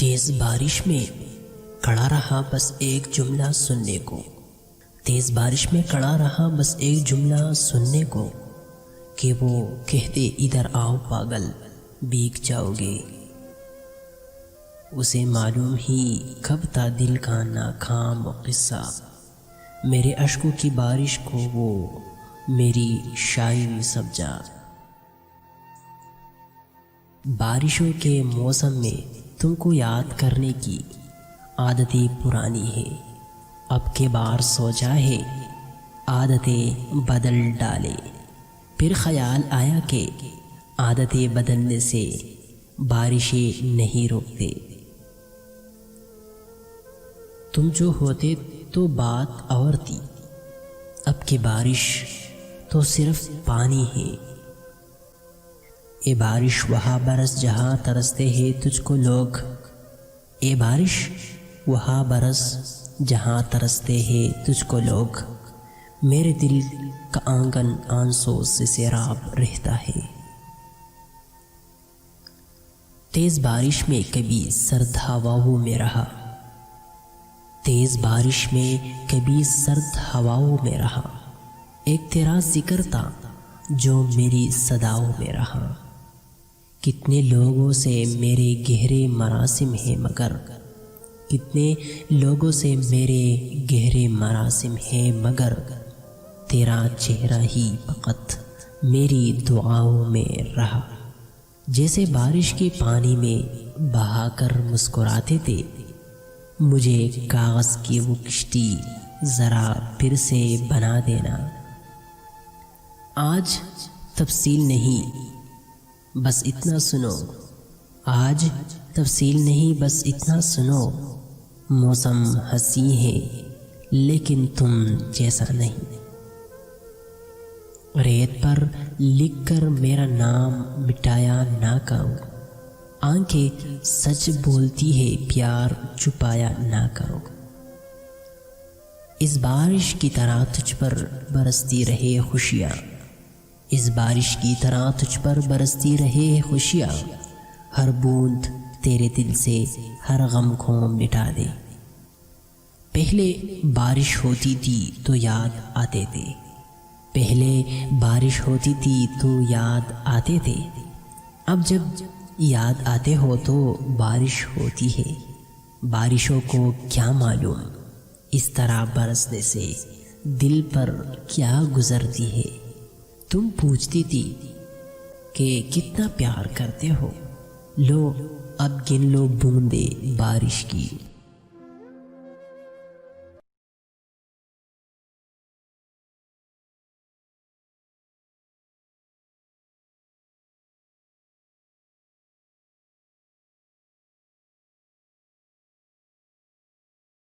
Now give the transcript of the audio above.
تیز بارش میں کھڑا رہا بس ایک جملہ سننے کو، تیز بارش میں کھڑا رہا بس ایک جملہ سننے کو، کہ وہ کہتے ادھر آؤ پاگل بھیگ جاؤ گے۔ اسے معلوم ہی کب تھا دل کا ناکام قصہ، میرے اشکوں کی بارش کو وہ میری شاعری سمجھا۔ بارشوں کے موسم میں تم کو یاد کرنے کی عادتیں پرانی ہے، اب کے بار سوچا ہے عادتیں بدل ڈالے، پھر خیال آیا کہ عادتیں بدلنے سے بارشیں نہیں روکتے۔ تم جو ہوتے تو بات اور تھی، اب کی بارش تو صرف پانی ہے۔ اے بارش وہاں برس جہاں ترستے ہیں تجھ کو لوگ، اے بارش وہاں برس جہاں ترستے ہیں تجھ کو لوگ، میرے دل کا آنگن آنسوں سے سیراب رہتا ہے۔ تیز بارش میں کبھی سرد ہواؤں میں رہا، تیز بارش میں کبھی سرد ہواؤں میں رہا، ایک تیرا ذکر تھا جو میری صداؤں میں رہا۔ کتنے لوگوں سے میرے گہرے مراسم ہیں مگر، کتنے لوگوں سے میرے گہرے مراسم ہیں مگر، تیرا چہرہ ہی فقط میری دعاؤں میں رہا۔ جیسے بارش کے پانی میں بہا کر مسکراتے تھے، مجھے کاغذ کی وہ کشتی ذرا پھر سے بنا دینا۔ آج تفصیل نہیں بس اتنا سنو، آج تفصیل نہیں بس اتنا سنو، موسم ہنسی ہے لیکن تم جیسا نہیں۔ ریت پر لکھ کر میرا نام مٹایا نہ کرو، آنکھیں سچ بولتی ہے پیار چھپایا نہ کرو۔ اس بارش کی طرح تجھ پر برستی رہے خوشیاں، اس بارش کی طرح تجھ پر برستی رہے خوشیاں، ہر بوند تیرے دل سے ہر غم کو مٹا دے۔ پہلے بارش ہوتی تھی تو یاد آتے تھے، پہلے بارش ہوتی تھی تو یاد آتے تھے، اب جب یاد آتے ہو تو بارش ہوتی ہے۔ بارشوں کو کیا معلوم اس طرح برسنے سے دل پر کیا گزرتی ہے۔ تم پوچھتی تھی کہ کتنا پیار کرتے ہو، لو اب گن لو بوندے بارش کی۔